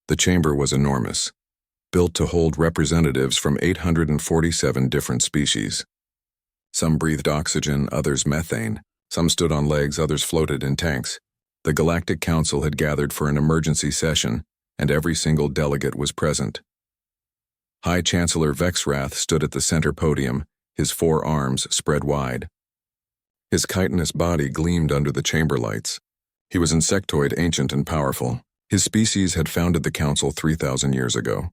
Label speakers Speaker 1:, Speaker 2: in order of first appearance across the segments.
Speaker 1: The chamber was enormous, built to hold representatives from 847 different species. Some breathed oxygen, others methane. Some stood on legs, others floated in tanks. The Galactic Council had gathered for an emergency session, and every single delegate was present. High Chancellor Vexrath stood at the center podium, his 4 arms spread wide. His chitinous body gleamed under the chamber lights. He was insectoid, ancient and powerful. His species had founded the Council 3,000 years ago.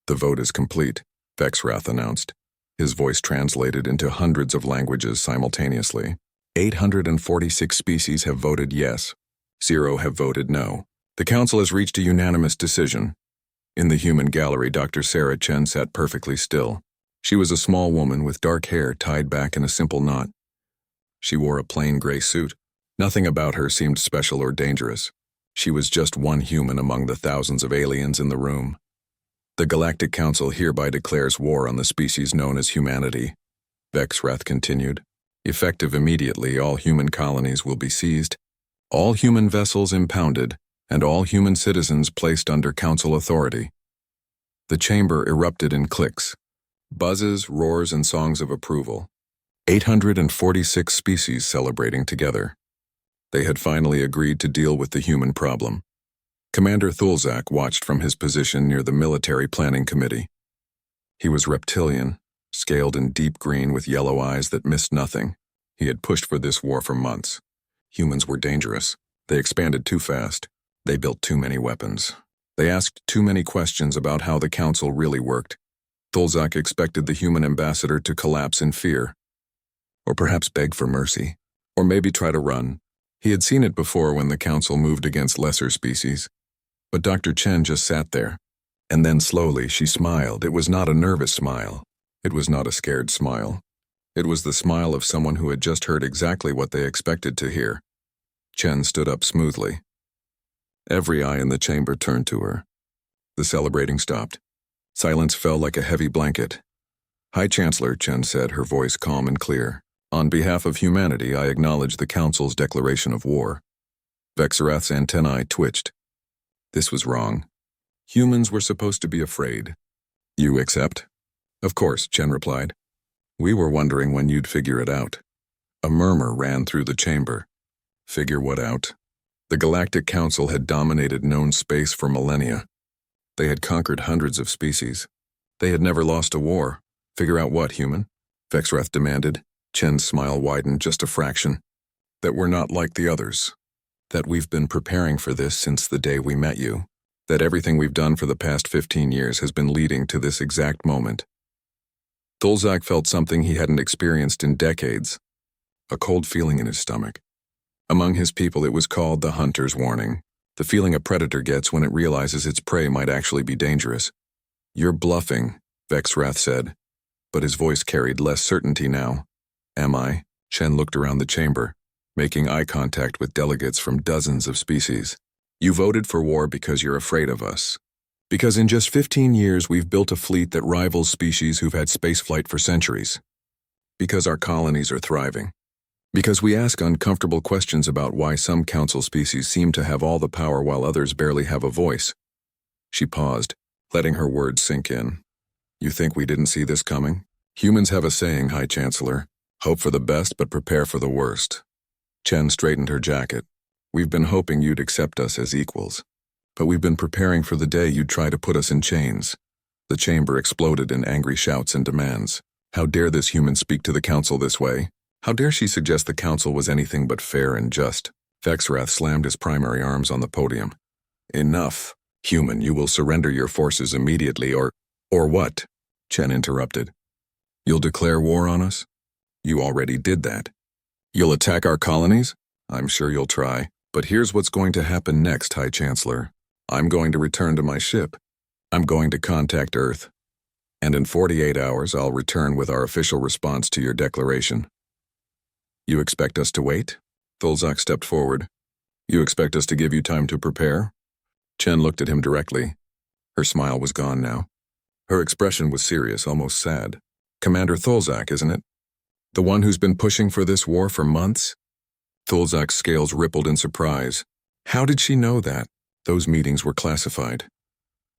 Speaker 1: "The vote is complete," Vexrath announced. His voice translated into hundreds of languages simultaneously. 846 species have voted yes. 0 have voted no. The Council has reached a unanimous decision. In the human gallery, Dr. Sarah Chen sat perfectly still. She was a small woman with dark hair tied back in a simple knot. She wore a plain gray suit. Nothing about her seemed special or dangerous. She was just one human among the thousands of aliens in the room. "The Galactic Council hereby declares war on the species known as humanity," Vexrath continued. "Effective immediately, all human colonies will be seized, all human vessels impounded, and all human citizens placed under Council authority." The chamber erupted in clicks, buzzes, roars, and songs of approval. 846 species celebrating together. They had finally agreed to deal with the human problem. Commander Thulzak watched from his position near the Military Planning Committee. He was reptilian, scaled in deep green with yellow eyes that missed nothing. He had pushed for this war for months. Humans were dangerous. They expanded too fast. They built too many weapons. They asked too many questions about how the Council really worked. Thulzak expected the human ambassador to collapse in fear. Or perhaps beg for mercy. Or maybe try to run. He had seen it before when the Council moved against lesser species. But Dr. Chen just sat there. And then slowly she smiled. It was not a nervous smile. It was not a scared smile. It was the smile of someone who had just heard exactly what they expected to hear. Chen stood up smoothly. Every eye in the chamber turned to her. The celebrating stopped. Silence fell like a heavy blanket. "High Chancellor," Chen said, her voice calm and clear. "On behalf of humanity, I acknowledge the Council's declaration of war." Vexrath's antennae twitched. This was wrong. Humans were supposed to be afraid. "You accept?" "Of course," Chen replied. "We were wondering when you'd figure it out." A murmur ran through the chamber. Figure what out? The Galactic Council had dominated known space for millennia. They had conquered hundreds of species. They had never lost a war. Figure out what, human? Vexrath demanded. Chen's smile widened just a fraction. "That we're not like the others. That we've been preparing for this since the day we met you. That everything we've done for the past 15 years has been leading to this exact moment." Thulzak felt something he hadn't experienced in decades. A cold feeling in his stomach. Among his people, it was called the hunter's warning. The feeling a predator gets when it realizes its prey might actually be dangerous. "You're bluffing," Vexrath said, but his voice carried less certainty now. "Am I?" Chen looked around the chamber, making eye contact with delegates from dozens of species. "You voted for war because you're afraid of us. Because in just 15 years we've built a fleet that rivals species who've had spaceflight for centuries. Because our colonies are thriving. Because we ask uncomfortable questions about why some Council species seem to have all the power while others barely have a voice." She paused, letting her words sink in. "You think we didn't see this coming? Humans have a saying, High Chancellor. Hope for the best but prepare for the worst." Chen straightened her jacket. "We've been hoping you'd accept us as equals. But we've been preparing for the day you'd try to put us in chains." The chamber exploded in angry shouts and demands. How dare this human speak to the Council this way? How dare she suggest the Council was anything but fair and just? Vexrath slammed his primary arms on the podium. "Enough. Human, you will surrender your forces immediately or what?" Chen interrupted. "You'll declare war on us? You already did that. You'll attack our colonies? I'm sure you'll try. But here's what's going to happen next, High Chancellor. I'm going to return to my ship. I'm going to contact Earth. And in 48 hours, I'll return with our official response to your declaration." "You expect us to wait?" Thulzak stepped forward. "You expect us to give you time to prepare?" Chen looked at him directly. Her smile was gone now. Her expression was serious, almost sad. "Commander Thulzak, isn't it? The one who's been pushing for this war for months?" Thulzak's scales rippled in surprise. How did she know that? Those meetings were classified.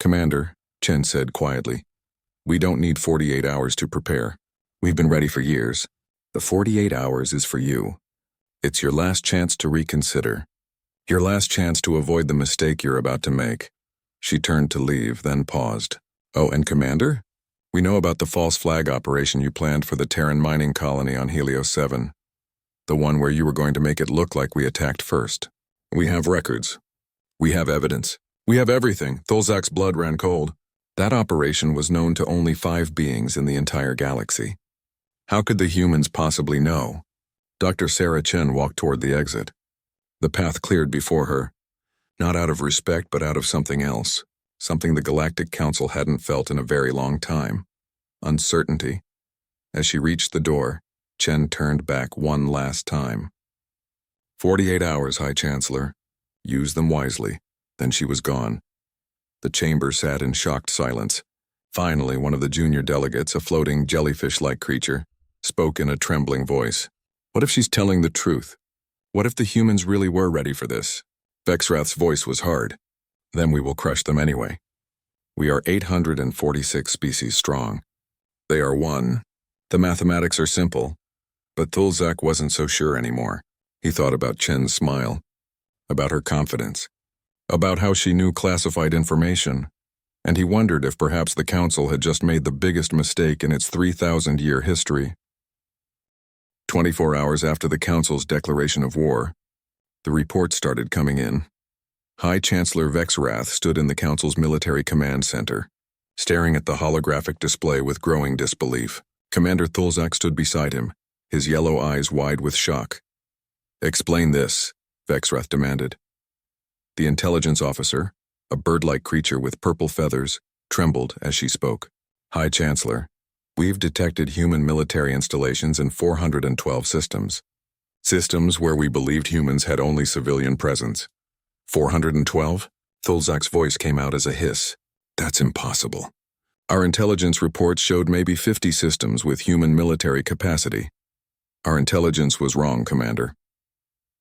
Speaker 1: Commander, Chen said quietly, we don't need 48 hours to prepare. We've been ready for years. The 48 hours is for you. It's your last chance to reconsider. Your last chance to avoid the mistake you're about to make. She turned to leave, then paused. Oh, and Commander? We know about the false flag operation you planned for the Terran mining colony on Helios 7. The one where you were going to make it look like we attacked first. We have records. We have evidence. We have everything. Thulzak's blood ran cold. That operation was known to only 5 beings in the entire galaxy. How could the humans possibly know? Dr. Sarah Chen walked toward the exit. The path cleared before her, not out of respect but out of something else, something the Galactic Council hadn't felt in a very long time. Uncertainty. As she reached the door, Chen turned back one last time. 48 hours, High Chancellor. Use them wisely. Then she was gone. The chamber sat in shocked silence. Finally, one of the junior delegates, a floating jellyfish-like creature, spoke in a trembling voice. What if she's telling the truth? What if the humans really were ready for this? Vexrath's voice was hard. Then we will crush them anyway. We are 846 species strong. They are 1. The mathematics are simple. But Thulzak wasn't so sure anymore. He thought about Chen's smile, about her confidence, about how she knew classified information, and he wondered if perhaps the Council had just made the biggest mistake in its 3,000-year history. 24 hours after the Council's declaration of war, the reports started coming in. High Chancellor Vexrath stood in the Council's military command center, staring at the holographic display with growing disbelief. Commander Thulzak stood beside him, his yellow eyes wide with shock. Explain this, Vexrath demanded. The intelligence officer, a bird-like creature with purple feathers, trembled as she spoke. High Chancellor, we've detected human military installations in 412 systems. Systems where we believed humans had only civilian presence. 412? Thulzak's voice came out as a hiss. That's impossible. Our intelligence reports showed maybe 50 systems with human military capacity. Our intelligence was wrong, Commander.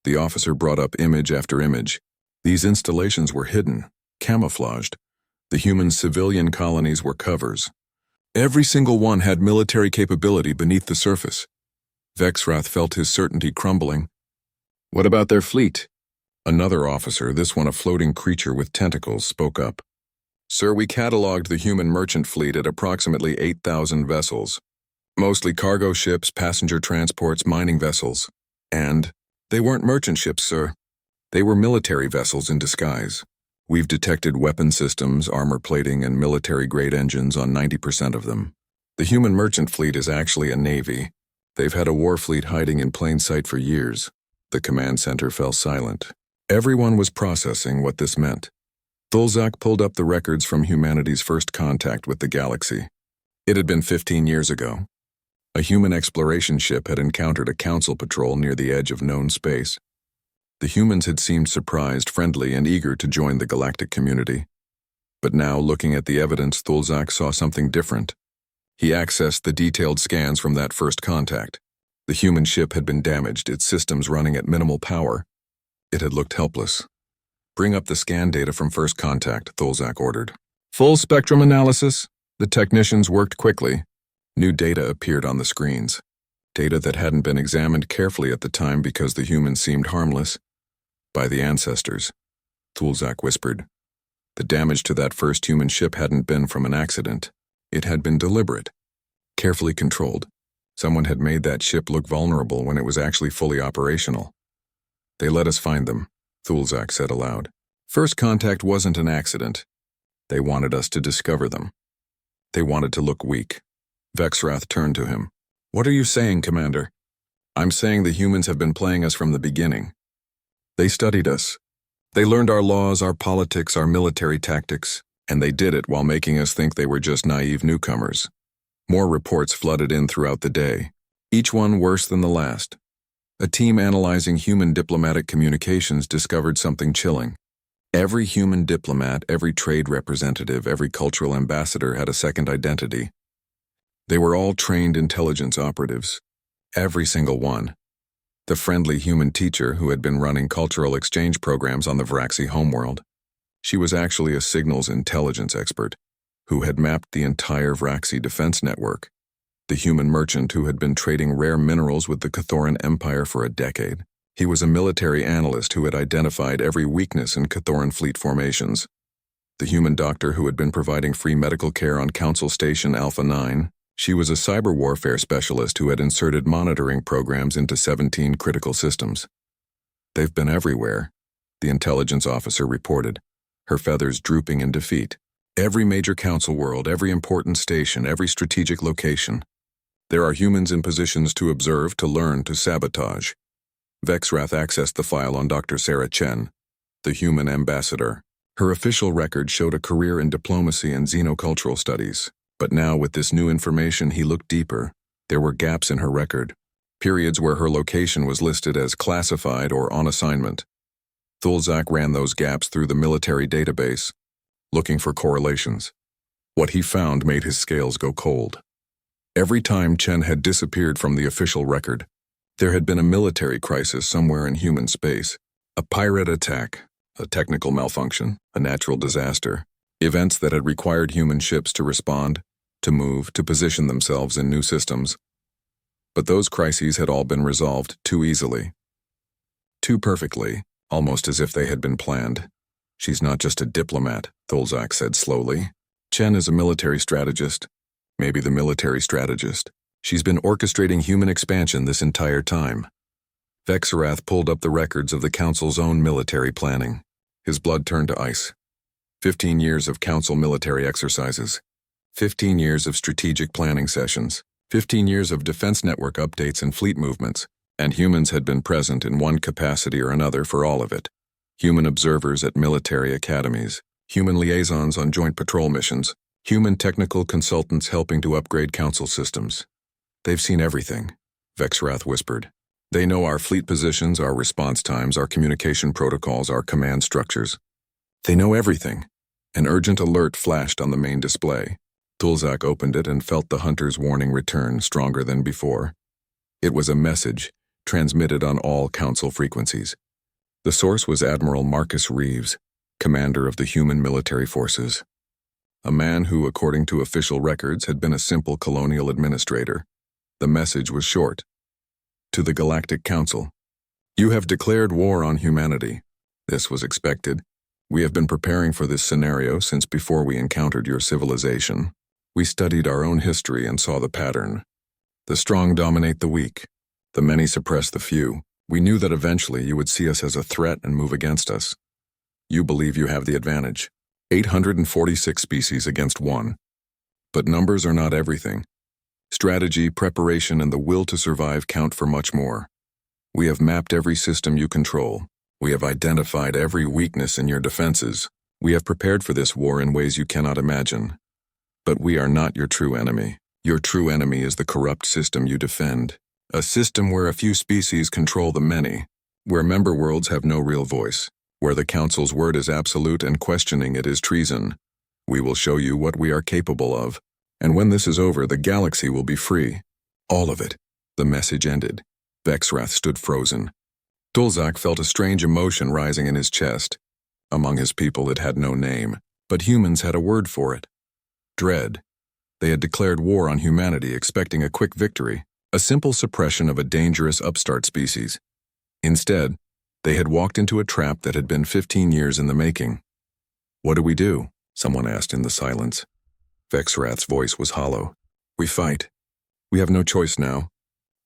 Speaker 1: The officer brought up image after image. These installations were hidden, camouflaged. The human civilian colonies were covers. Every single one had military capability beneath the surface. Vexrath felt his certainty crumbling. What about their fleet? Another officer, this one a floating creature with tentacles, spoke up. Sir, we catalogued the human merchant fleet at approximately 8,000 vessels. Mostly cargo ships, passenger transports, mining vessels. And they weren't merchant ships, sir. They were military vessels in disguise. We've detected weapon systems, armor plating, and military-grade engines on 90% of them. The human merchant fleet is actually a navy. They've had a war fleet hiding in plain sight for years. The command center fell silent. Everyone was processing what this meant. Thulzak pulled up the records from humanity's first contact with the galaxy. It had been 15 years ago. A human exploration ship had encountered a council patrol near the edge of known space. The humans had seemed surprised, friendly, and eager to join the galactic community. But now, looking at the evidence, Thulzak saw something different. He accessed the detailed scans from that first contact. The human ship had been damaged, its systems running at minimal power. It had looked helpless. Bring up the scan data from first contact, Thulzak ordered. Full spectrum analysis. The technicians worked quickly. New data appeared on the screens. Data that hadn't been examined carefully at the time because the humans seemed harmless. By the ancestors, Thulzak whispered. The damage to that first human ship hadn't been from an accident. It had been deliberate, carefully controlled. Someone had made that ship look vulnerable when it was actually fully operational. They let us find them, Thulzak said aloud. First contact wasn't an accident. They wanted us to discover them. They wanted to look weak. Vexrath turned to him. What are you saying, Commander? I'm saying the humans have been playing us from the beginning. They studied us. They learned our laws, our politics, our military tactics, and they did it while making us think they were just naive newcomers. More reports flooded in throughout the day, each one worse than the last. A team analyzing human diplomatic communications discovered something chilling. Every human diplomat, every trade representative, every cultural ambassador had a second identity. They were all trained intelligence operatives. Every single one. The friendly human teacher who had been running cultural exchange programs on the Vraxi homeworld. She was actually a signals intelligence expert who had mapped the entire Vraxi defense network, the human merchant who had been trading rare minerals with the Cathoran Empire for a decade. He was a military analyst who had identified every weakness in Cathoran fleet formations, the human doctor who had been providing free medical care on Council Station Alpha 9. She was a cyber warfare specialist who had inserted monitoring programs into 17 critical systems. "They've been everywhere," the intelligence officer reported, her feathers drooping in defeat. "Every major council world, every important station, every strategic location. There are humans in positions to observe, to learn, to sabotage." Vexrath accessed the file on Dr. Sarah Chen, the human ambassador. Her official record showed a career in diplomacy and xenocultural studies. But now, with this new information, he looked deeper. There were gaps in her record, periods where her location was listed as classified or on assignment. Thulzak ran those gaps through the military database, looking for correlations. What he found made his scales go cold. Every time Chen had disappeared from the official record, there had been a military crisis somewhere in human space. A pirate attack, a technical malfunction, a natural disaster, events that had required human ships to respond, to move, to position themselves in new systems. But those crises had all been resolved too easily. Too perfectly, almost as if they had been planned. "She's not just a diplomat," Thulzak said slowly. "Chen is a military strategist. Maybe the military strategist. She's been orchestrating human expansion this entire time." Vexarath pulled up the records of the Council's own military planning. His blood turned to ice. 15 years of Council military exercises. 15 years of strategic planning sessions. 15 years of defense network updates and fleet movements. And humans had been present in one capacity or another for all of it. Human observers at military academies. Human liaisons on joint patrol missions. Human technical consultants helping to upgrade Council systems. "They've seen everything," Vexrath whispered. "They know our fleet positions, our response times, our communication protocols, our command structures. They know everything." An urgent alert flashed on the main display. Thulzak opened it and felt the hunter's warning return, stronger than before. It was a message, transmitted on all Council frequencies. The source was Admiral Marcus Reeves, commander of the human military forces. A man who, according to official records, had been a simple colonial administrator. The message was short. To the Galactic Council. "You have declared war on humanity. This was expected. We have been preparing for this scenario since before we encountered your civilization. We studied our own history and saw the pattern. The strong dominate the weak. The many suppress the few. We knew that eventually you would see us as a threat and move against us. You believe you have the advantage. 846 species against 1. But numbers are not everything. Strategy, preparation, and the will to survive count for much more. We have mapped every system you control. We have identified every weakness in your defenses. We have prepared for this war in ways you cannot imagine. But we are not your true enemy. Your true enemy is the corrupt system you defend. A system where a few species control the many, where member worlds have no real voice, where the Council's word is absolute and questioning it is treason. We will show you what we are capable of, and when this is over, the galaxy will be free. All of it." The message ended. Vexrath stood frozen. Thulzak felt a strange emotion rising in his chest. Among his people it had no name, but humans had a word for it. Dread. They had declared war on humanity, expecting a quick victory, a simple suppression of a dangerous upstart species. Instead, they had walked into a trap that had been 15 years in the making. "What do we do?" someone asked in the silence. Vexrath's voice was hollow. "We fight. We have no choice now.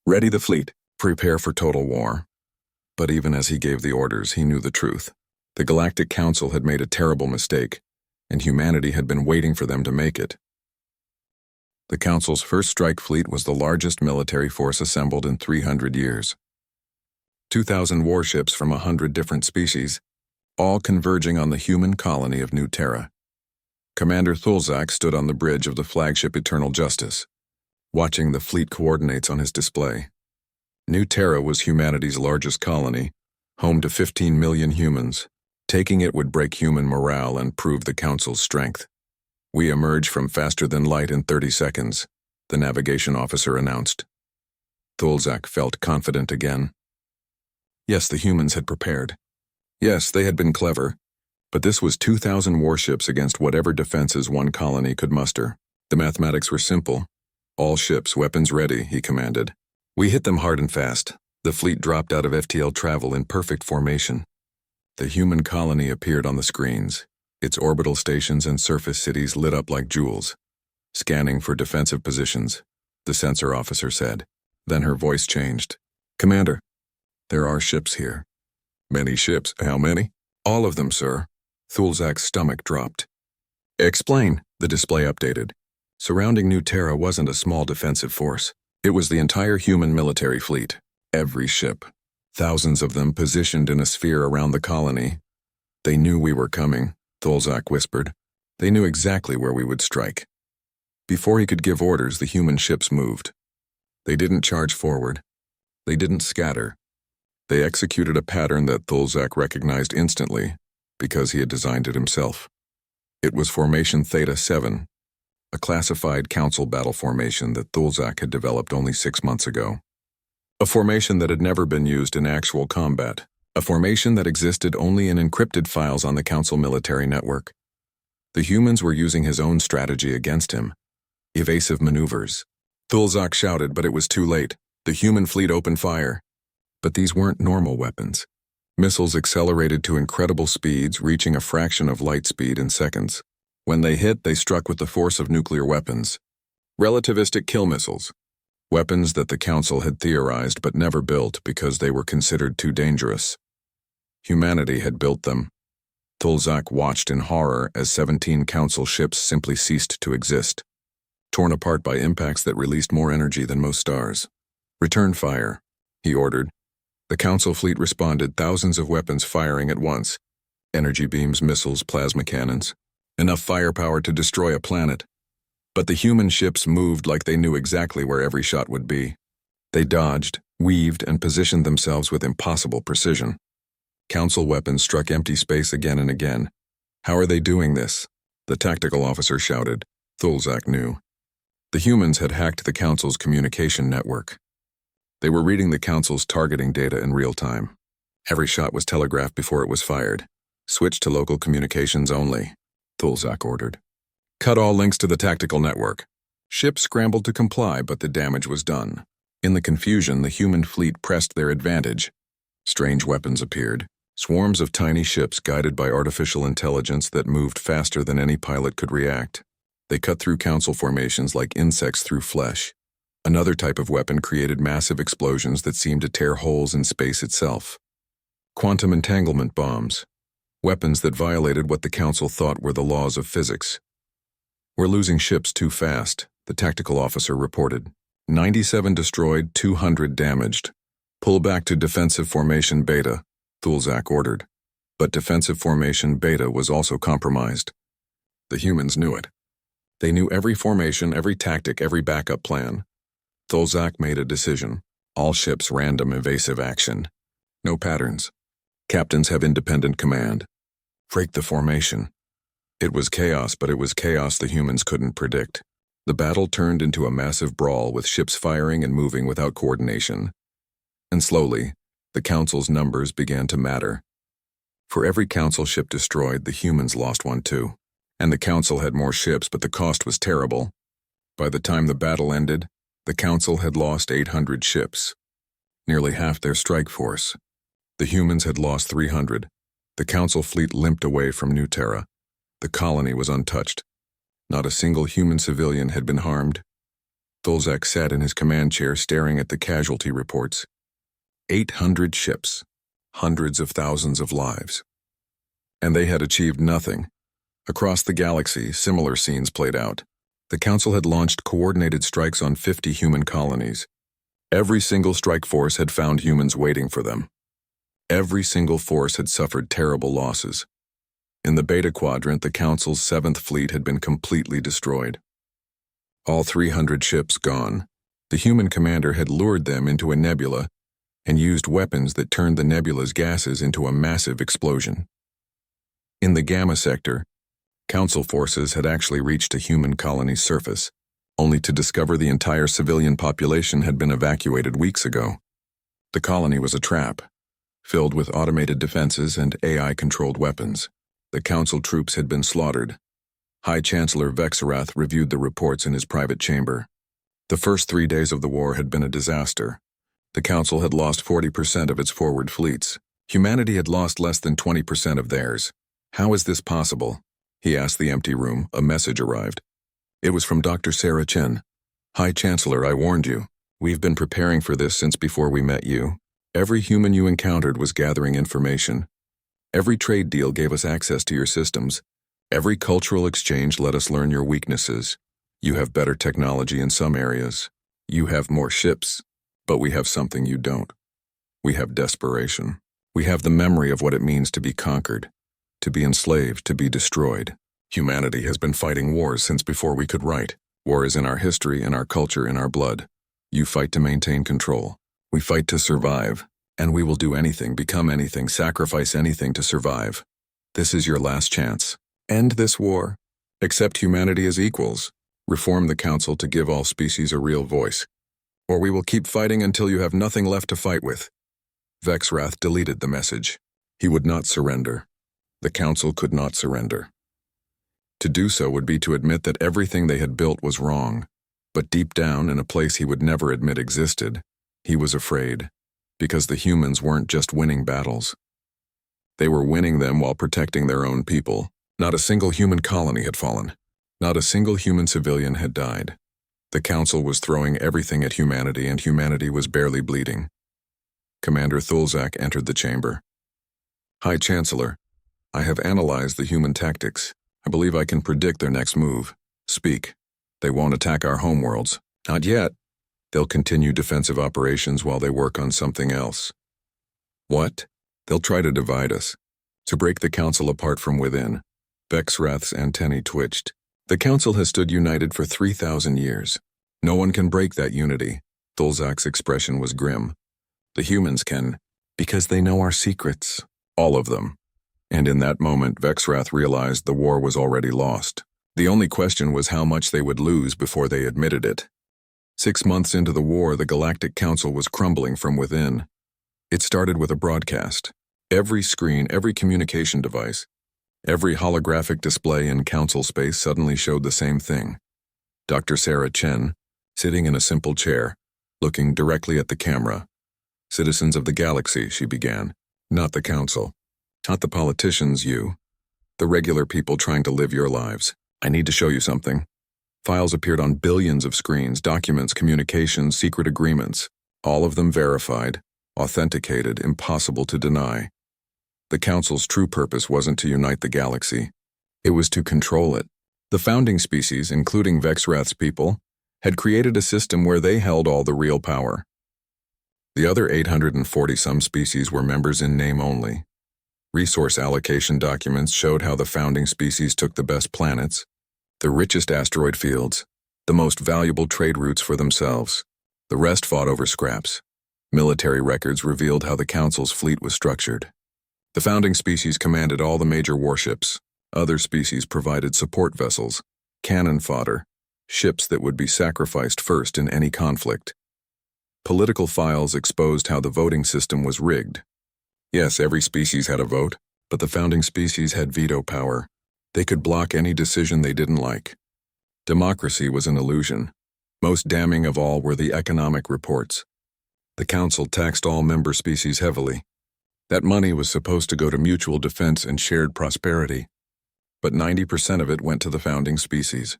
Speaker 1: Ready the fleet. Prepare for total war." But even as he gave the orders, he knew the truth. The Galactic Council had made a terrible mistake, and humanity had been waiting for them to make it. The Council's first strike fleet was the largest military force assembled in 300 years. 2,000 warships from 100 different species, all converging on the human colony of New Terra. Commander Thulzak stood on the bridge of the flagship Eternal Justice, watching the fleet coordinates on his display. New Terra was humanity's largest colony, home to 15 million humans. Taking it would break human morale and prove the Council's strength. "We emerge from faster than light in 30 seconds, the navigation officer announced. Thulzak felt confident again. Yes, the humans had prepared. Yes, they had been clever. But this was 2,000 warships against whatever defenses one colony could muster. The mathematics were simple. All ships, weapons ready, he commanded. We hit them hard and fast. The fleet dropped out of FTL travel in perfect formation. The human colony appeared on the screens, its orbital stations and surface cities lit up like jewels. Scanning for defensive positions, the sensor officer said. Then her voice changed. Commander, there are ships here. Many ships. How many? All of them, sir. Thulzak's stomach dropped. Explain, the display updated. Surrounding New Terra wasn't a small defensive force. It was the entire human military fleet. Every ship. Thousands of them positioned in a sphere around the colony. They knew we were coming, Thulzak whispered. They knew exactly where we would strike. Before he could give orders, the human ships moved. They didn't charge forward. They didn't scatter. They executed a pattern that Thulzak recognized instantly, because he had designed it himself. It was Formation Theta 7, a classified council battle formation that Thulzak had developed only 6 months ago. A formation that had never been used in actual combat. A formation that existed only in encrypted files on the council military network. The humans were using his own strategy against him. Evasive maneuvers. Thulzak shouted, but it was too late. The human fleet opened fire. But these weren't normal weapons. Missiles accelerated to incredible speeds, reaching a fraction of light speed in seconds. When they hit, they struck with the force of nuclear weapons. Relativistic kill missiles. Weapons that the Council had theorized but never built because they were considered too dangerous. Humanity had built them. Thulzak watched in horror as 17 Council ships simply ceased to exist, torn apart by impacts that released more energy than most stars. Return fire, he ordered. The Council fleet responded, thousands of weapons firing at once. Energy beams, missiles, plasma cannons. Enough firepower to destroy a planet. But the human ships moved like they knew exactly where every shot would be. They dodged, weaved, and positioned themselves with impossible precision. Council weapons struck empty space again and again. How are they doing this? The tactical officer shouted. Thulzak knew. The humans had hacked the Council's communication network. They were reading the Council's targeting data in real time. Every shot was telegraphed before it was fired. Switch to local communications only, Thulzak ordered. Cut all links to the tactical network. Ships scrambled to comply, but the damage was done. In the confusion, the human fleet pressed their advantage. Strange weapons appeared. Swarms of tiny ships guided by artificial intelligence that moved faster than any pilot could react. They cut through Council formations like insects through flesh. Another type of weapon created massive explosions that seemed to tear holes in space itself. Quantum entanglement bombs. Weapons that violated what the Council thought were the laws of physics. We're losing ships too fast, the tactical officer reported. 97 destroyed, 200 damaged. Pull back to defensive formation Beta, Thulzak ordered. But defensive formation Beta was also compromised. The humans knew it. They knew every formation, every tactic, every backup plan. Thulzak made a decision. All ships random evasive action. No patterns. Captains have independent command. Break the formation. It was chaos, but it was chaos the humans couldn't predict. The battle turned into a massive brawl with ships firing and moving without coordination. And slowly, the Council's numbers began to matter. For every Council ship destroyed, the humans lost one too. And the Council had more ships, but the cost was terrible. By the time the battle ended, the Council had lost 800 ships. Nearly half their strike force. The humans had lost 300. The Council fleet limped away from New Terra. The colony was untouched. Not a single human civilian had been harmed. Thulzak sat in his command chair staring at the casualty reports. 800 ships. Hundreds of thousands of lives. And they had achieved nothing. Across the galaxy, similar scenes played out. The Council had launched coordinated strikes on 50 human colonies. Every single strike force had found humans waiting for them. Every single force had suffered terrible losses. In the Beta Quadrant, the Council's 7th Fleet had been completely destroyed. All 300 ships gone. The human commander had lured them into a nebula and used weapons that turned the nebula's gases into a massive explosion. In the Gamma sector, Council forces had actually reached a human colony's surface, only to discover the entire civilian population had been evacuated weeks ago. The colony was a trap, filled with automated defenses and AI-controlled weapons. The Council troops had been slaughtered. High Chancellor Vexarath reviewed the reports in his private chamber. The first 3 days of the war had been a disaster. The Council had lost 40% of its forward fleets. Humanity had lost less than 20% of theirs. How is this possible? He asked the empty room. A message arrived. It was from Dr. Sarah Chen. High Chancellor, I warned you. We've been preparing for this since before we met you. Every human you encountered was gathering information. Every trade deal gave us access to your systems. Every cultural exchange let us learn your weaknesses. You have better technology in some areas. You have more ships, but we have something you don't. We have desperation. We have the memory of what it means to be conquered, to be enslaved, to be destroyed. Humanity has been fighting wars since before we could write. War is in our history, in our culture, in our blood. You fight to maintain control. We fight to survive, and we will do anything, become anything, sacrifice anything to survive. This is your last chance. End this war. Accept humanity as equals. Reform the Council to give all species a real voice. Or we will keep fighting until you have nothing left to fight with. Vexarath deleted the message. He would not surrender. The Council could not surrender. To do so would be to admit that everything they had built was wrong. But deep down, in a place he would never admit existed, he was afraid. Because the humans weren't just winning battles. They were winning them while protecting their own people. Not a single human colony had fallen. Not a single human civilian had died. The Council was throwing everything at humanity, and humanity was barely bleeding. Commander Thulzak entered the chamber. High Chancellor, I have analyzed the human tactics. I believe I can predict their next move. Speak. They won't attack our homeworlds. Not yet. They'll continue defensive operations while they work on something else. What? They'll try to divide us. To break the Council apart from within. Vexarath's antennae twitched. The Council has stood united for 3,000 years. No one can break that unity. Thulzak's expression was grim. The humans can, because they know our secrets. All of them. And in that moment, Vexarath realized the war was already lost. The only question was how much they would lose before they admitted it. 6 months into the war, the Galactic Council was crumbling from within. It started with a broadcast. Every screen, every communication device, every holographic display in Council space suddenly showed the same thing. Dr. Sarah Chen, sitting in a simple chair, looking directly at the camera. Citizens of the galaxy, she began. Not the Council. Not the politicians, you. The regular people trying to live your lives. I need to show you something. Files appeared on billions of screens, documents, communications, secret agreements. All of them verified, authenticated, impossible to deny. The Council's true purpose wasn't to unite the galaxy. It was to control it. The founding species, including Vexarath's people, had created a system where they held all the real power. The other 840-some species were members in name only. Resource allocation documents showed how the founding species took the best planets, the richest asteroid fields, the most valuable trade routes for themselves. The rest fought over scraps. Military records revealed how the Council's fleet was structured. The founding species commanded all the major warships. Other species provided support vessels, cannon fodder, ships that would be sacrificed first in any conflict. Political files exposed how the voting system was rigged. Yes, every species had a vote, but the founding species had veto power. They could block any decision they didn't like. Democracy was an illusion. Most damning of all were the economic reports. The Council taxed all member species heavily. That money was supposed to go to mutual defense and shared prosperity. But 90% of it went to the founding species.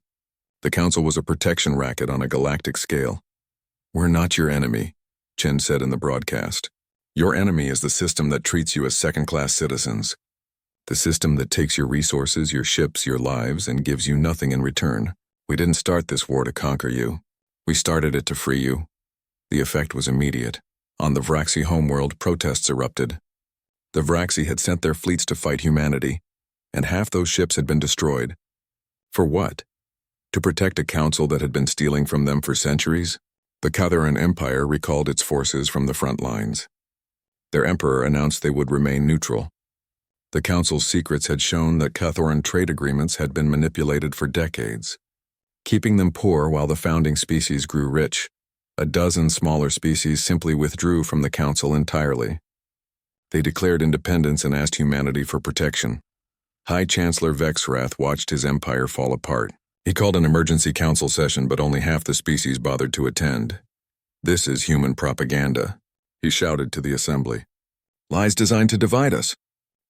Speaker 1: The Council was a protection racket on a galactic scale. We're not your enemy, Chen said in the broadcast. Your enemy is the system that treats you as second-class citizens. The system that takes your resources, your ships, your lives, and gives you nothing in return. We didn't start this war to conquer you. We started it to free you. The effect was immediate. On the Vraxi homeworld, protests erupted. The Vraxi had sent their fleets to fight humanity, and half those ships had been destroyed. For what? To protect a council that had been stealing from them for centuries? The Catharan Empire recalled its forces from the front lines. Their emperor announced they would remain neutral. The council's secrets had shown that Catharan trade agreements had been manipulated for decades, keeping them poor while the founding species grew rich. A dozen smaller species simply withdrew from the council entirely. They declared independence and asked humanity for protection. High Chancellor Vexrath watched his empire fall apart. He called an emergency council session, but only half the species bothered to attend. "This is human propaganda," he shouted to the assembly. "Lies designed to divide us."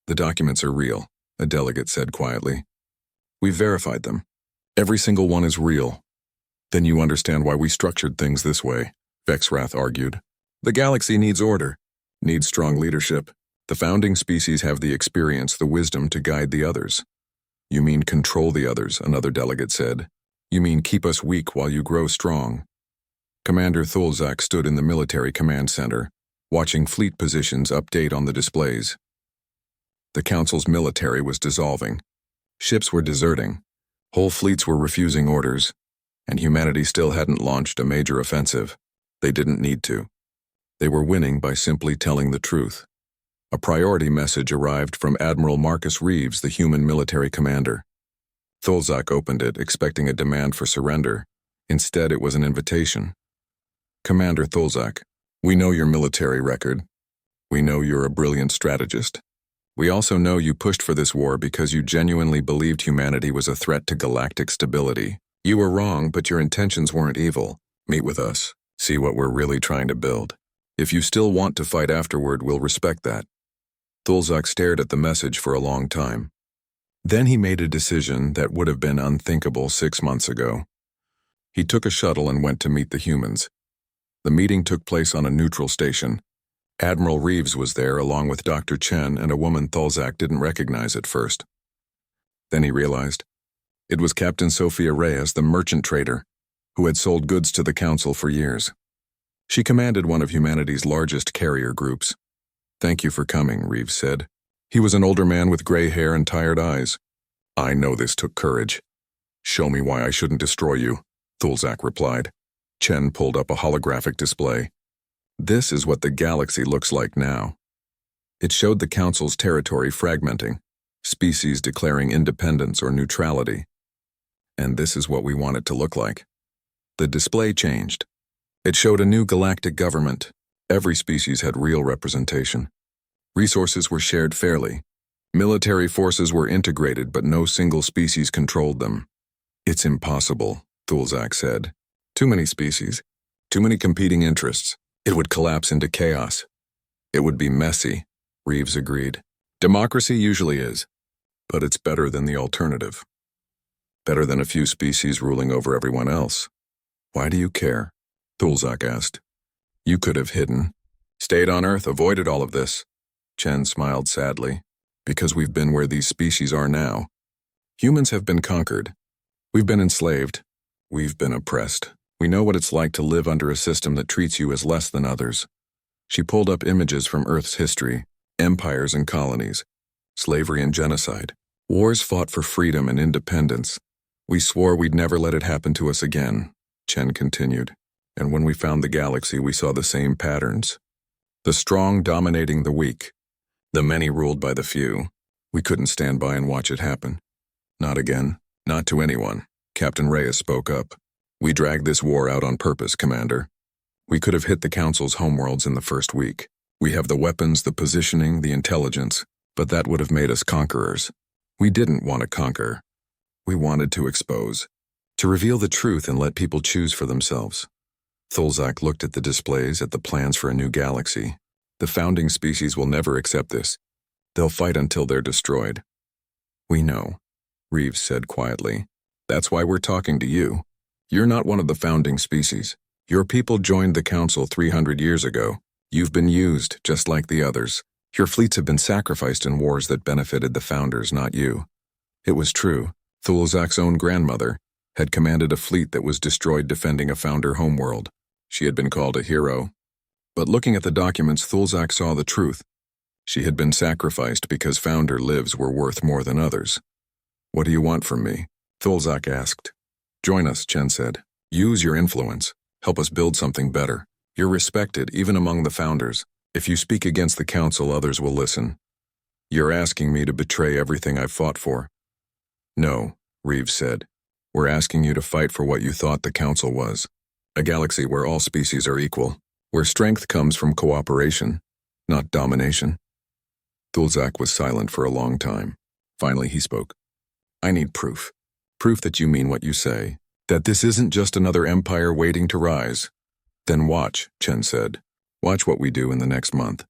Speaker 1: "The documents are real," a delegate said quietly. "We've verified them. Every single one is real." "Then you understand why we structured things this way," Vexrath argued. "The galaxy needs order, needs strong leadership. The founding species have the experience, the wisdom to guide the others." "You mean control the others," another delegate said. "You mean keep us weak while you grow strong." Commander Thulzak stood in the military command center, watching fleet positions update on the displays. The Council's military was dissolving. Ships were deserting. Whole fleets were refusing orders. And humanity still hadn't launched a major offensive. They didn't need to. They were winning by simply telling the truth. A priority message arrived from Admiral Marcus Reeves, the human military commander. Thulzak opened it, expecting a demand for surrender. Instead, it was an invitation. "Commander Thulzak, we know your military record. We know you're a brilliant strategist. We also know you pushed for this war because you genuinely believed humanity was a threat to galactic stability. You were wrong, but your intentions weren't evil. Meet with us. See what we're really trying to build. If you still want to fight afterward, we'll respect that." Thulzak stared at the message for a long time. Then he made a decision that would have been unthinkable 6 months ago. He took a shuttle and went to meet the humans. The meeting took place on a neutral station. Admiral Reeves was there, along with Dr. Chen and a woman Thulzak didn't recognize at first. Then he realized. It was Captain Sophia Reyes, the merchant trader, who had sold goods to the Council for years. She commanded one of humanity's largest carrier groups. "Thank you for coming," Reeves said. He was an older man with gray hair and tired eyes. "I know this took courage." "Show me why I shouldn't destroy you," Thulzak replied. Chen pulled up a holographic display. "This is what the galaxy looks like now." It showed the Council's territory fragmenting, species declaring independence or neutrality. And this is what we want it to look like. The display changed. It showed a new galactic government. Every species had real representation. Resources were shared fairly. Military forces were integrated, but no single species controlled them. "It's impossible," Thulzak said. "Too many species. Too many competing interests. It would collapse into chaos." "It would be messy," Reeves agreed. "Democracy usually is. But it's better than the alternative. Better than a few species ruling over everyone else." "Why do you care?" Thulzak asked. "You could have hidden. Stayed on Earth, avoided all of this." Chen smiled sadly. "Because we've been where these species are now. Humans have been conquered. We've been enslaved. We've been oppressed. We know what it's like to live under a system that treats you as less than others." She pulled up images from Earth's history, empires and colonies, slavery and genocide, wars fought for freedom and independence. "We swore we'd never let it happen to us again," Chen continued. "And when we found the galaxy, we saw the same patterns. The strong dominating the weak, the many ruled by the few. We couldn't stand by and watch it happen. Not again. Not to anyone." Captain Reyes spoke up. "We dragged this war out on purpose, Commander. We could have hit the Council's homeworlds in the first week. We have the weapons, the positioning, the intelligence, but that would have made us conquerors. We didn't want to conquer. We wanted to expose, to reveal the truth and let people choose for themselves." Thulzak looked at the displays, at the plans for a new galaxy. "The founding species will never accept this. They'll fight until they're destroyed." "We know," Reeves said quietly. "That's why we're talking to you. You're not one of the founding species. Your people joined the Council 300 years ago. You've been used, just like the others. Your fleets have been sacrificed in wars that benefited the founders, not you." It was true. Thulzak's own grandmother had commanded a fleet that was destroyed defending a founder homeworld. She had been called a hero. But looking at the documents, Thulzak saw the truth. She had been sacrificed because founder lives were worth more than others. "What do you want from me?" Thulzak asked. "Join us," Chen said. "Use your influence. Help us build something better. You're respected, even among the founders. If you speak against the Council, others will listen. You're asking me to betray everything I've fought for." "No," Reeves said. "We're asking you to fight for what you thought the Council was. A galaxy where all species are equal, where strength comes from cooperation, not domination." Thulzak was silent for a long time. Finally, he spoke. I need proof. Proof that you mean what you say. That this isn't just another empire waiting to rise. Then watch, Chen said. Watch what we do in the next month.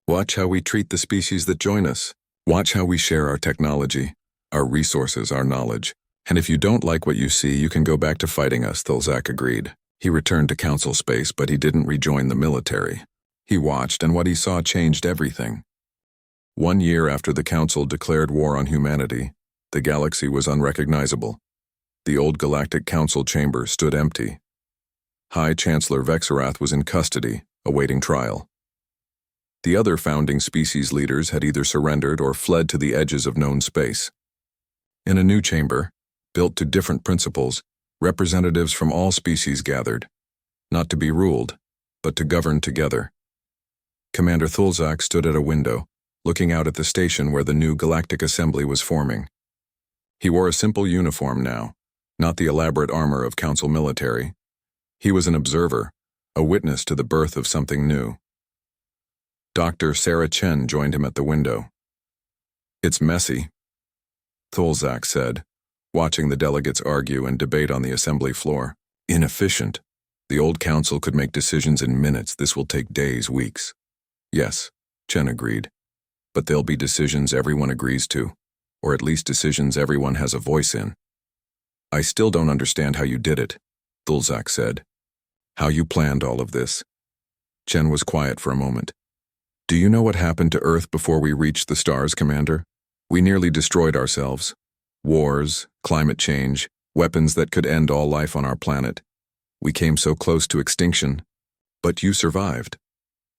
Speaker 1: Watch how we treat the species that join us. Watch how we share our technology, our resources, our knowledge. And if you don't like what you see, you can go back to fighting us, Thulzak agreed. He returned to council space, but he didn't rejoin the military. He watched, and what he saw changed everything. 1 year after the council declared war on humanity, the galaxy was unrecognizable. The old Galactic Council chamber stood empty. High Chancellor Vexarath was in custody, awaiting trial. The other founding species leaders had either surrendered or fled to the edges of known space. In a new chamber, built to different principles, representatives from all species gathered, not to be ruled, but to govern together. Commander Thulzak stood at a window, looking out at the station where the new Galactic Assembly was forming. He wore a simple uniform now, not the elaborate armor of council military. He was an observer, a witness to the birth of something new. Dr. Sarah Chen joined him at the window. It's messy, Thulzak said, watching the delegates argue and debate on the assembly floor. Inefficient. The old council could make decisions in minutes. This will take days, weeks. Yes, Chen agreed. But there'll be decisions everyone agrees to, or at least decisions everyone has a voice in. I still don't understand how you did it, Thulzak said. How you planned all of this. Chen was quiet for a moment. Do you know what happened to Earth before we reached the stars, Commander? We nearly destroyed ourselves. Wars, climate change, weapons that could end all life on our planet. We came so close to extinction. But you survived.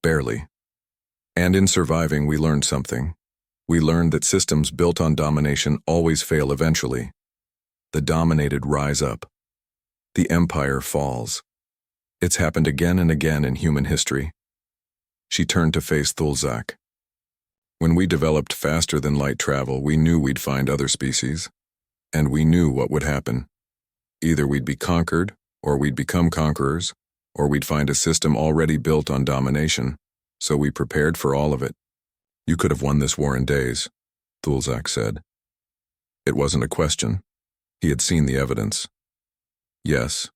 Speaker 1: Barely. And in surviving, we learned something. We learned that systems built on domination always fail eventually. The dominated rise up. The empire falls. It's happened again and again in human history. She turned to face Thulzak. When we developed faster than light travel, we knew we'd find other species. And we knew what would happen. Either we'd be conquered, or we'd become conquerors, or we'd find a system already built on domination. So we prepared for all of it. You could have won this war in days, Thulzak said. It wasn't a question. He had seen the evidence. Yes.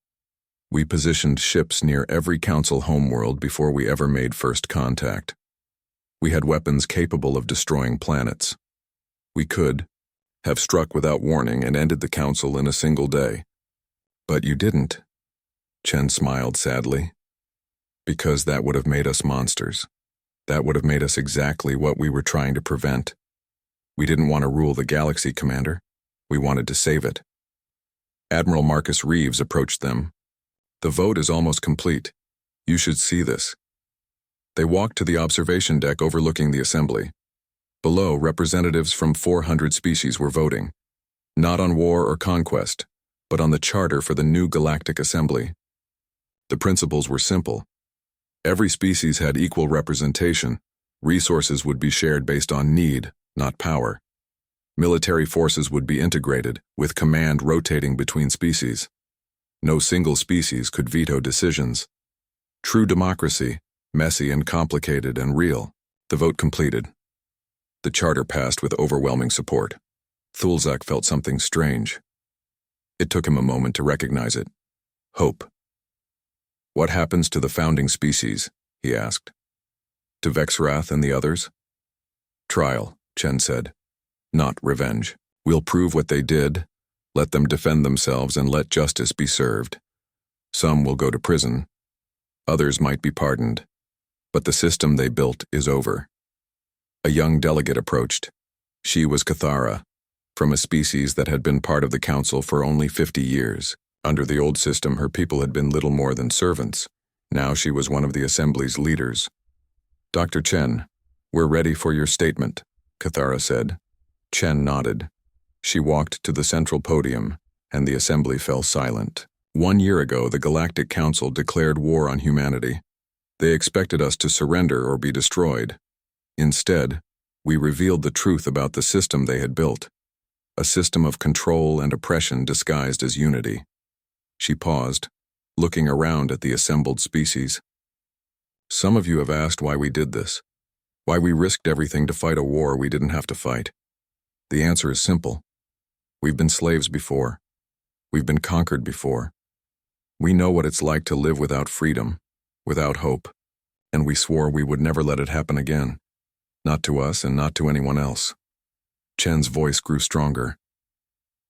Speaker 1: We positioned ships near every council homeworld before we ever made first contact. We had weapons capable of destroying planets. We could have struck without warning and ended the council in a single day. But you didn't, Chen smiled sadly. Because that would have made us monsters. That would have made us exactly what we were trying to prevent. We didn't want to rule the galaxy, Commander. We wanted to save it. Admiral Marcus Reeves approached them. The vote is almost complete. You should see this. They walked to the observation deck overlooking the assembly. Below, representatives from 400 species were voting. Not on war or conquest, but on the charter for the new Galactic Assembly. The principles were simple. Every species had equal representation. Resources would be shared based on need, not power. Military forces would be integrated, with command rotating between species. No single species could veto decisions. True democracy, messy and complicated and real. The vote completed. The charter passed with overwhelming support. Thulzak felt something strange. It took him a moment to recognize it. Hope. What happens to the founding species? He asked. To Vexarath and the others? Trial, Chen said. Not revenge. We'll prove what they did, let them defend themselves, and let justice be served. Some will go to prison. Others might be pardoned. But the system they built is over. A young delegate approached. She was Cathara, from a species that had been part of the council for only 50 years. Under the old system, her people had been little more than servants. Now she was one of the assembly's leaders. Dr. Chen, we're ready for your statement, Cathara said. Chen nodded. She walked to the central podium, and the assembly fell silent. 1 year ago, the Galactic Council declared war on humanity. They expected us to surrender or be destroyed. Instead, we revealed the truth about the system they had built. A system of control and oppression disguised as unity. She paused, looking around at the assembled species. Some of you have asked why we did this. Why we risked everything to fight a war we didn't have to fight. The answer is simple. We've been slaves before. We've been conquered before. We know what it's like to live without freedom, without hope, and we swore we would never let it happen again. Not to us and not to anyone else. Chen's voice grew stronger.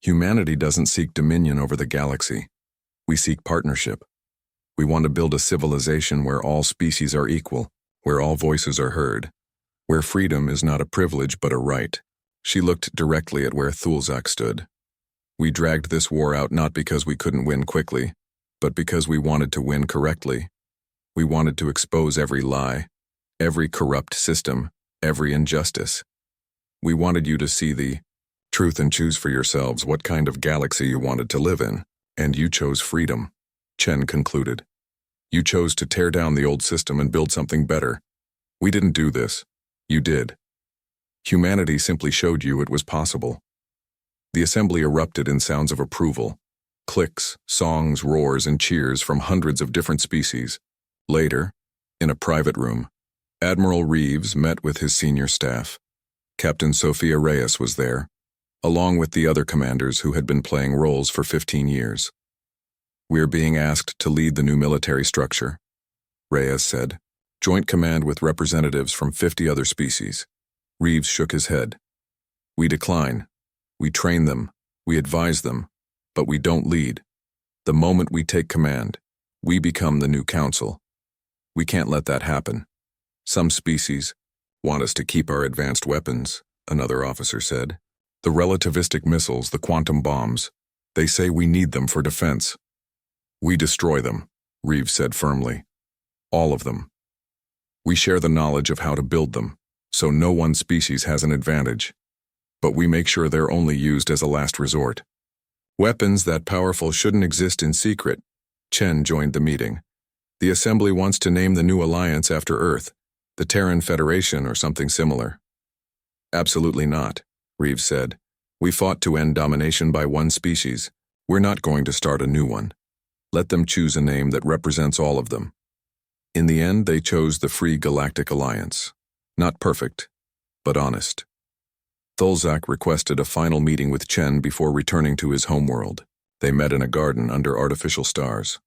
Speaker 1: Humanity doesn't seek dominion over the galaxy. We seek partnership. We want to build a civilization where all species are equal, where all voices are heard, where freedom is not a privilege but a right. She looked directly at where Thulzak stood. We dragged this war out not because we couldn't win quickly, but because we wanted to win correctly. We wanted to expose every lie, every corrupt system, every injustice. We wanted you to see the truth and choose for yourselves what kind of galaxy you wanted to live in, and you chose freedom, Chen concluded. You chose to tear down the old system and build something better. We didn't do this. You did. Humanity simply showed you it was possible. The assembly erupted in sounds of approval. Clicks, songs, roars, and cheers from hundreds of different species. Later, in a private room, Admiral Reeves met with his senior staff. Captain Sophia Reyes was there, along with the other commanders who had been playing roles for 15 years. "We're being asked to lead the new military structure," Reyes said. "Joint command with representatives from 50 other species." Reeves shook his head. "We decline. We train them. We advise them. But we don't lead. The moment we take command, we become the new council. We can't let that happen. Some species want us to keep our advanced weapons," another officer said. "The relativistic missiles, the quantum bombs. They say we need them for defense. We destroy them," Reeves said firmly. "All of them. We share the knowledge of how to build them, so no one species has an advantage. But we make sure they're only used as a last resort. Weapons that powerful shouldn't exist in secret." Chen joined the meeting. "The Assembly wants to name the new alliance after Earth, the Terran Federation or something similar." "Absolutely not," Reeves said. "We fought to end domination by one species. We're not going to start a new one. Let them choose a name that represents all of them." In the end, they chose the Free Galactic Alliance. Not perfect, but honest. Thulzak requested a final meeting with Chen before returning to his homeworld. They met in a garden under artificial stars.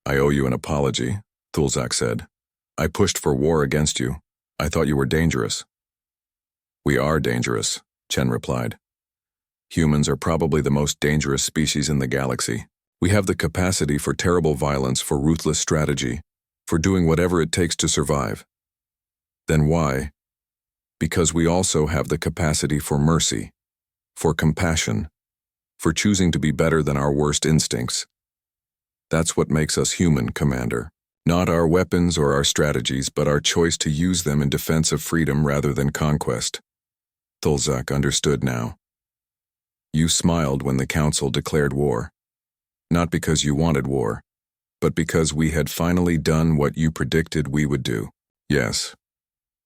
Speaker 1: "I owe you an apology," Thulzak said. "I pushed for war against you. I thought you were dangerous." "We are dangerous," Chen replied. "Humans are probably the most dangerous species in the galaxy. We have the capacity for terrible violence, for ruthless strategy, for doing whatever it takes to survive." "Then why?" "Because we also have the capacity for mercy, for compassion, for choosing to be better than our worst instincts. That's what makes us human, Commander. Not our weapons or our strategies, but our choice to use them in defense of freedom rather than conquest." Thulzak understood now. "You smiled when the Council declared war. Not because you wanted war, but because we had finally done what you predicted we would do. Yes.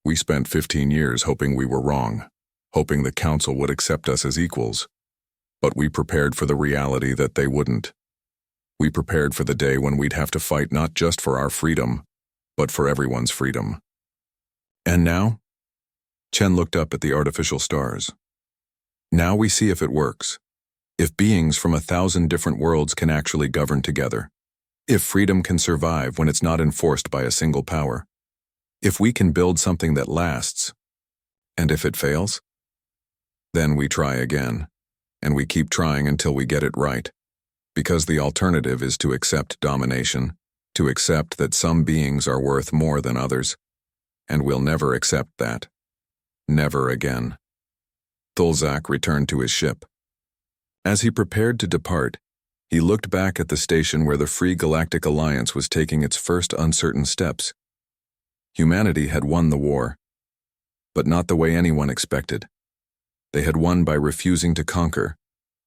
Speaker 1: We spent 15 years hoping we were wrong, hoping the Council would accept us as equals. But we prepared for the reality that they wouldn't. We prepared for the day when we'd have to fight not just for our freedom, but for everyone's freedom." "And now?" Chen looked up at the artificial stars. "Now we see if it works. If beings from 1,000 different worlds can actually govern together. If freedom can survive when it's not enforced by a single power. If we can build something that lasts. And if it fails? Then we try again, and we keep trying until we get it right. Because the alternative is to accept domination, to accept that some beings are worth more than others, and we'll never accept that. Never again." Thulzak returned to his ship. As he prepared to depart, he looked back at the station where the Free Galactic Alliance was taking its first uncertain steps. Humanity had won the war, but not the way anyone expected. They had won by refusing to conquer,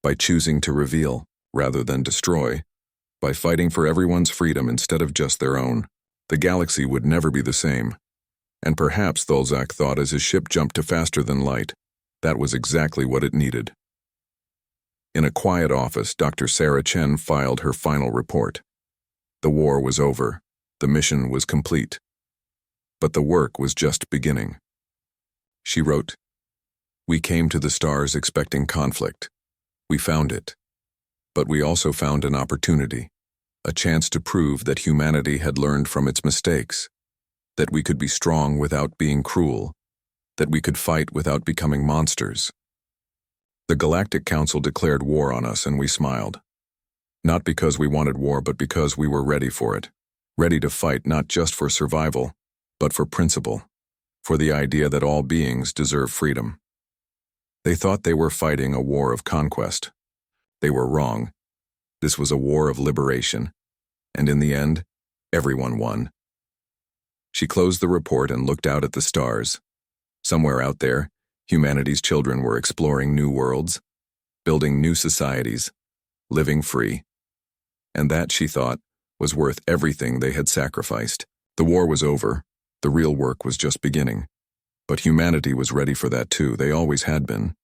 Speaker 1: by choosing to reveal rather than destroy, by fighting for everyone's freedom instead of just their own. The galaxy would never be the same. And perhaps, Thulzak thought as his ship jumped to faster than light, that was exactly what it needed. In a quiet office, Dr. Sarah Chen filed her final report. The war was over. The mission was complete. But the work was just beginning. She wrote, We came to the stars expecting conflict. We found it. But we also found an opportunity, a chance to prove that humanity had learned from its mistakes, that we could be strong without being cruel, that we could fight without becoming monsters. The Galactic Council declared war on us, and we smiled. Not because we wanted war, but because we were ready for it. Ready to fight not just for survival, but for principle, for the idea that all beings deserve freedom. They thought they were fighting a war of conquest. They were wrong. This was a war of liberation, and in the end, everyone won. She closed the report and looked out at the stars. Somewhere out there, humanity's children were exploring new worlds, building new societies, living free. And that, she thought, was worth everything they had sacrificed. The war was over. The real work was just beginning. But humanity was ready for that too. They always had been.